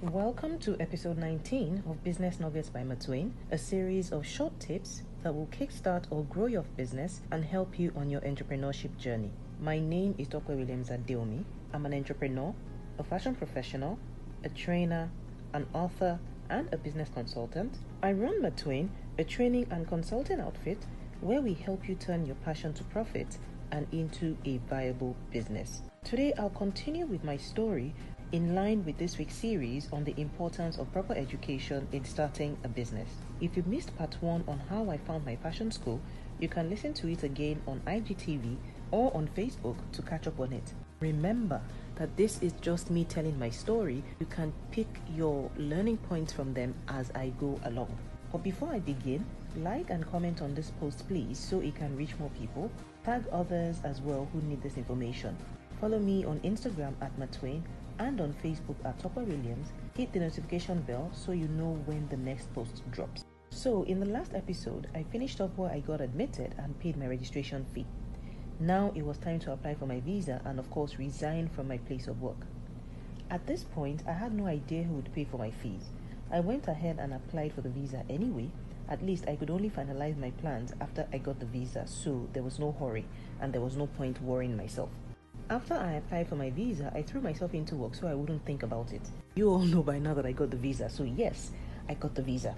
Welcome to episode 19 of Business Nuggets by Martwayne, a series of short tips that will kickstart or grow your business and help you on your entrepreneurship journey. My name is Dr. Williams Adeomi. I'm an entrepreneur, a fashion professional, a trainer, an author, and a business consultant. I run Martwayne, a training and consulting outfit where we help you turn your passion to profit and into a viable business. Today, I'll continue with my story in line with this week's series on the importance of proper education in starting a business. If you missed part 1 on how I found my fashion school, you can listen to it again on IGTV or on Facebook to catch up on it. Remember that this is just me telling my story. You can pick your learning points from them as I go along. But before I begin, like and comment on this post please so it can reach more people. Tag others as well who need this information. Follow me on Instagram at Martwayne and on Facebook at Topper Williams. Hit the notification bell so you know when the next post drops. So in the last episode, I finished up where I got admitted and paid my registration fee. Now it was time to apply for my visa and of course resign from my place of work. At this point, I had no idea who would pay for my fees. I went ahead and applied for the visa anyway. At least I could only finalize my plans after I got the visa, so there was no hurry and there was no point worrying myself. After I applied for my visa, I threw myself into work so I wouldn't think about it. You all know by now that I got the visa, so yes, I got the visa.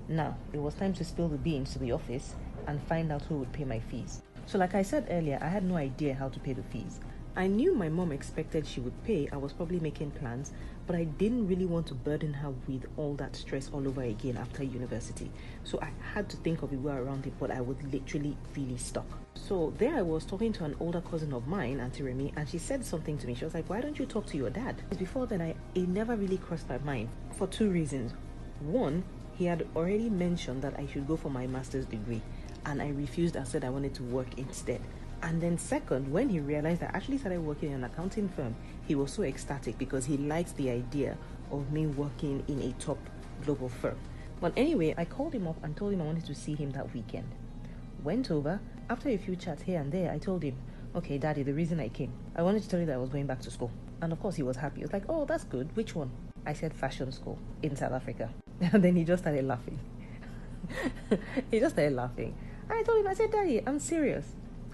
Now, it was time to spill the beans to the office and find out who would pay my fees. So like I said earlier, I had no idea how to pay the fees. I knew my mom expected she would pay. I was probably making plans, but I didn't really want to burden her with all that stress all over again after university. So I had to think of a way around it, but I was literally really stuck. So there I was talking to an older cousin of mine, Auntie Remy, and she said something to me. She was like, why don't you talk to your dad? Before then, it never really crossed my mind for 2 reasons. One, he had already mentioned that I should go for my master's degree, and I refused and said I wanted to work instead. And then second, when he realized I actually started working in an accounting firm, he was so ecstatic because he liked the idea of me working in a top global firm. But anyway, I called him up and told him I wanted to see him that weekend. Went over. After a few chats here and there, I told him, okay, Daddy, the reason I came, I wanted to tell you that I was going back to school. And of course, he was happy. He was like, oh, that's good. Which one? I said fashion school in South Africa. And then he just started laughing. And I told him, I said, Daddy, I'm serious.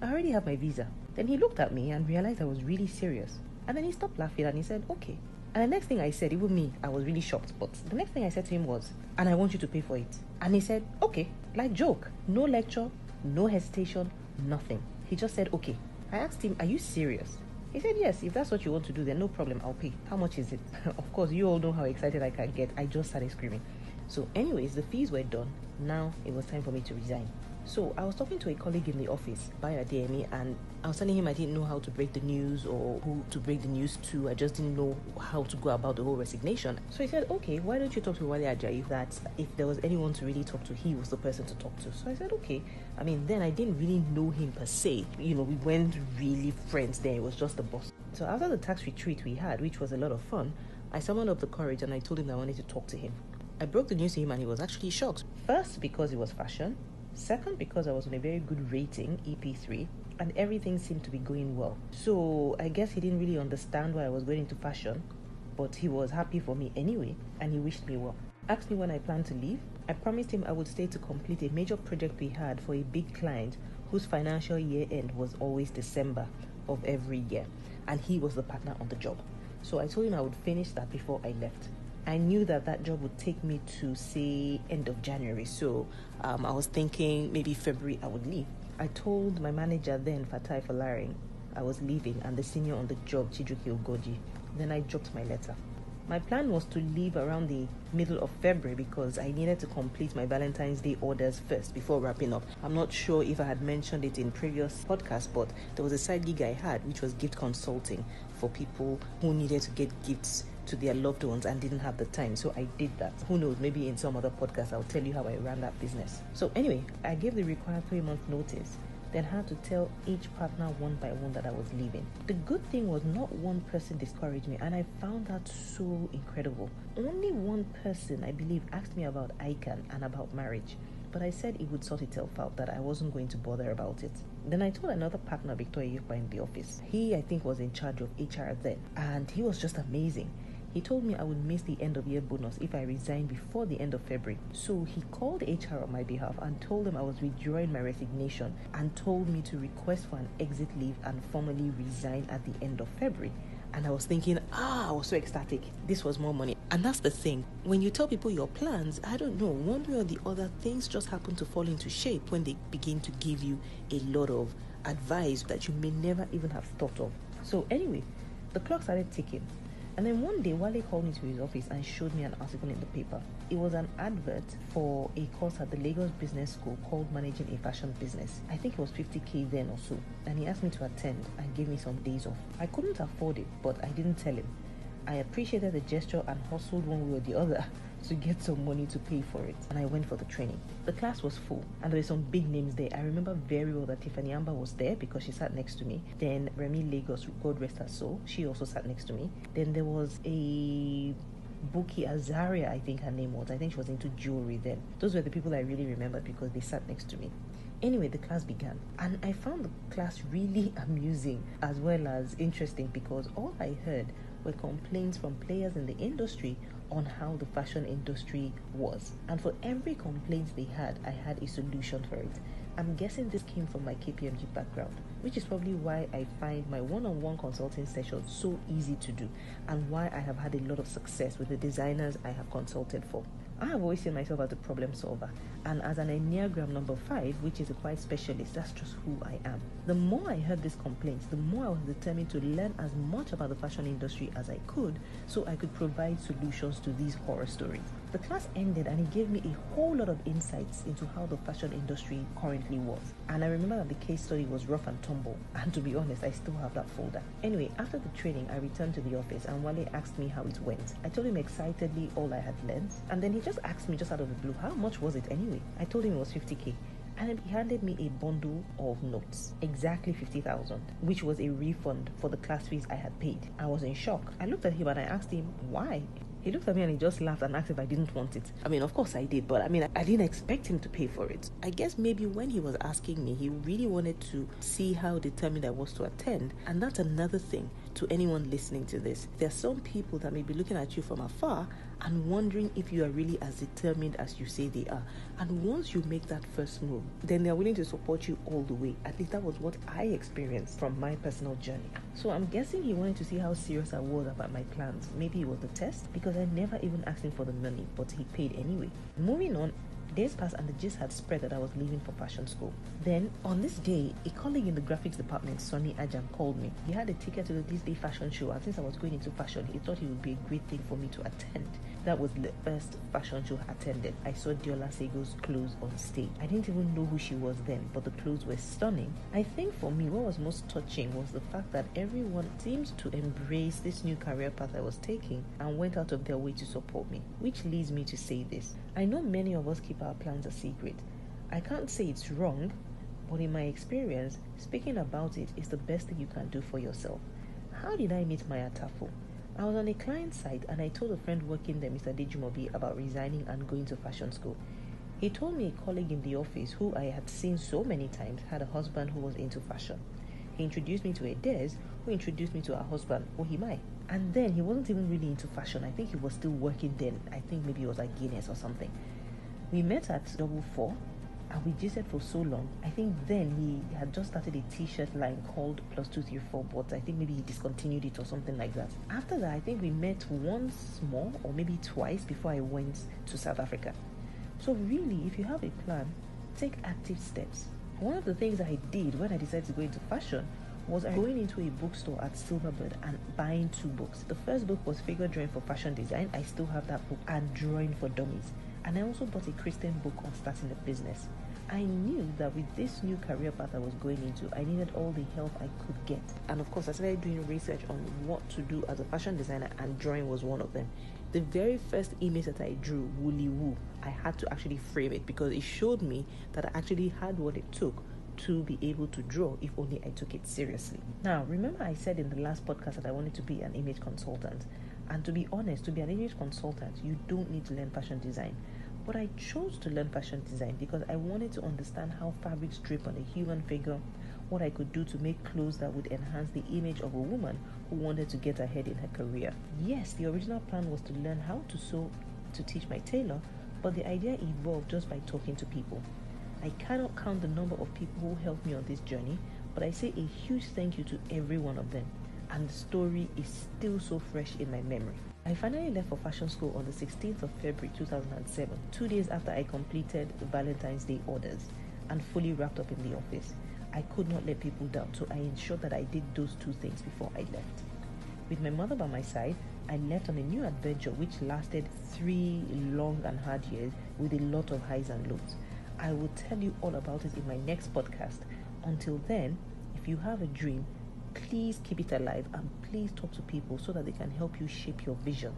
I already have my visa. Then he looked at me and realized I was really serious. And then he stopped laughing and he said, okay. And the next thing I said, even me, I was really shocked. But the next thing I said to him was, and I want you to pay for it. And he said, okay, like joke. No lecture, no hesitation, nothing. He just said, okay. I asked him, are you serious? He said, yes, if that's what you want to do, then no problem, I'll pay. How much is it? Of course, you all know how excited I can get. I just started screaming. So anyways, the fees were done. Now it was time for me to resign. So I was talking to a colleague in the office, Bayo DME, and I was telling him I didn't know how to break the news or who to break the news to. I just didn't know how to go about the whole resignation. So he said, okay, why don't you talk to Wale Ajayi? If there was anyone to really talk to, he was the person to talk to. So I said, okay. I mean, then I didn't really know him per se. We weren't really friends then. It was just the boss. So after the tax retreat we had, which was a lot of fun, I summoned up the courage and I told him that I wanted to talk to him. I broke the news to him and he was actually shocked. First, because it was fashion. Second, because I was on a very good rating, EP3, and everything seemed to be going well. So I guess he didn't really understand why I was going into fashion, but he was happy for me anyway, and he wished me well. Asked me when I planned to leave. I promised him I would stay to complete a major project we had for a big client whose financial year end was always December of every year, and he was the partner on the job. So I told him I would finish that before I left. I knew that job would take me to, say, end of January. So I was thinking maybe February I would leave. I told my manager then, Fatai Falaring, I was leaving, and the senior on the job, Chijuki Ogoji. Then I dropped my letter. My plan was to leave around the middle of February because I needed to complete my Valentine's Day orders first before wrapping up. I'm not sure if I had mentioned it in previous podcasts, but there was a side gig I had, which was gift consulting for people who needed to get gifts to their loved ones and didn't have the time. So I did that. Who knows, maybe in some other podcast I'll tell you how I ran that business. So anyway, I gave the required 3-month notice, then had to tell each partner one by one that I was leaving. The good thing was not one person discouraged me, and I found that so incredible. Only one person, I believe, asked me about ICANN and about marriage, but I said it would sort itself out, that I wasn't going to bother about it. Then I told another partner, Victor Yupa, in the office. He, I think, was in charge of HR then, and he was just amazing. He told me I would miss the end of year bonus if I resigned before the end of February. So he called HR on my behalf and told them I was withdrawing my resignation and told me to request for an exit leave and formally resign at the end of February. And I was thinking, I was so ecstatic. This was more money. And that's the thing. When you tell people your plans, I don't know, one way or the other, things just happen to fall into shape when they begin to give you a lot of advice that you may never even have thought of. So anyway, the clock started ticking. And then one day, Wale called me to his office and showed me an article in the paper. It was an advert for a course at the Lagos Business School called Managing a Fashion Business. I think it was 50k then or so. And he asked me to attend and gave me some days off. I couldn't afford it, but I didn't tell him. I appreciated the gesture and hustled one way or the other to get some money to pay for it. And I went for the training. The class was full and there were some big names there. I remember very well that Tiffany Amber was there because she sat next to me. Then Remy Lagos, God rest her soul, she also sat next to me. Then there was a Buki Azaria, I think her name was. I think she was into jewelry then. Those were the people I really remembered because they sat next to me. Anyway, the class began and I found the class really amusing as well as interesting because all I heard were complaints from players in the industry on how the fashion industry was. And for every complaint they had, I had a solution for it. I'm guessing this came from my KPMG background, which is probably why I find my one-on-one consulting sessions so easy to do and why I have had a lot of success with the designers I have consulted for. I have always seen myself as a problem solver, and as an Enneagram number 5, which is a quiet specialist, that's just who I am. The more I heard these complaints, the more I was determined to learn as much about the fashion industry as I could so I could provide solutions to these horror stories. The class ended and it gave me a whole lot of insights into how the fashion industry currently was. And I remember that the case study was rough and tumble, and to be honest, I still have that folder. Anyway, after the training, I returned to the office and Wale asked me how it went. I told him excitedly all I had learned, and then he just asked me just out of the blue, how much was it anyway? I told him it was 50k. And then he handed me a bundle of notes, exactly 50,000, which was a refund for the class fees I had paid. I was in shock. I looked at him and I asked him, why? He looked at me and he just laughed and asked if I didn't want it. I mean, of course I did, but I didn't expect him to pay for it. I guess maybe when he was asking me, he really wanted to see how determined I was to attend. And that's another thing to anyone listening to this. There are some people that may be looking at you from afar and wondering if you are really as determined as you say they are. And once you make that first move, then they're willing to support you all the way. At least that was what I experienced from my personal journey. So I'm guessing he wanted to see how serious I was about my plans. Maybe it was the test, because I never even asked him for the money, but he paid anyway. Moving on, days passed and the gist had spread that I was leaving for fashion school. Then, on this day, a colleague in the graphics department, Sonny Ajam, called me. He had a ticket to the This Day fashion show, and since I was going into fashion, he thought it would be a great thing for me to attend. That was the first fashion show I attended. I saw Diola Sego's clothes on stage. I didn't even know who she was then, but the clothes were stunning. I think for me, what was most touching was the fact that everyone seemed to embrace this new career path I was taking and went out of their way to support me, which leads me to say this. I know many of us keep our plans a secret. I can't say it's wrong, but in my experience, speaking about it is the best thing you can do for yourself. How did I meet Maya Tafo? I was on a client site and I told a friend working there, Mr. Dejumobi, about resigning and going to fashion school. He told me a colleague in the office who I had seen so many times had a husband who was into fashion. He introduced me to a Des, who introduced me to her husband, Ohimai. And then he wasn't even really into fashion. I think he was still working then. I think maybe it was like Guinness or something. We met at Double 4 and we gisted for so long. I think then he had just started a t-shirt line called +234, but I think maybe he discontinued it or something like that. After that, I think we met once more or maybe twice before I went to South Africa. So really, if you have a plan, take active steps. One of the things I did when I decided to go into fashion was going into a bookstore at Silverbird and buying 2 books. The first book was Figure Drawing for Fashion Design. I still have that book, and Drawing for Dummies. And I also bought a Christian book on starting a business. I knew that with this new career path I was going into, I needed all the help I could get. And of course, I started doing research on what to do as a fashion designer, and drawing was one of them. The very first image that I drew, Woolly Woo, I had to actually frame it because it showed me that I actually had what it took to be able to draw if only I took it seriously. Now, remember I said in the last podcast that I wanted to be an image consultant. And to be honest, to be an image consultant, you don't need to learn fashion design. But I chose to learn fashion design because I wanted to understand how fabrics drape on a human figure, what I could do to make clothes that would enhance the image of a woman who wanted to get ahead in her career. Yes, the original plan was to learn how to sew to teach my tailor, but the idea evolved just by talking to people. I cannot count the number of people who helped me on this journey, but I say a huge thank you to every one of them, and the story is still so fresh in my memory. I finally left for fashion school on the 16th of February 2007, 2 days after I completed Valentine's Day orders and fully wrapped up in the office. I could not let people down, so I ensured that I did those two things before I left. With my mother by my side, I left on a new adventure which lasted 3 long and hard years with a lot of highs and lows. I will tell you all about it in my next podcast. Until then, if you have a dream, please keep it alive and please talk to people so that they can help you shape your vision,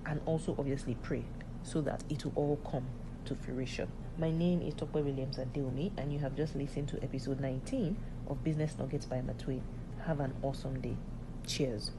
and also obviously pray so that it will all come to fruition. My name is Tokwe Williams Adeomi, and you have just listened to episode 19 of Business Nuggets by Martwayne. Have an awesome day. Cheers.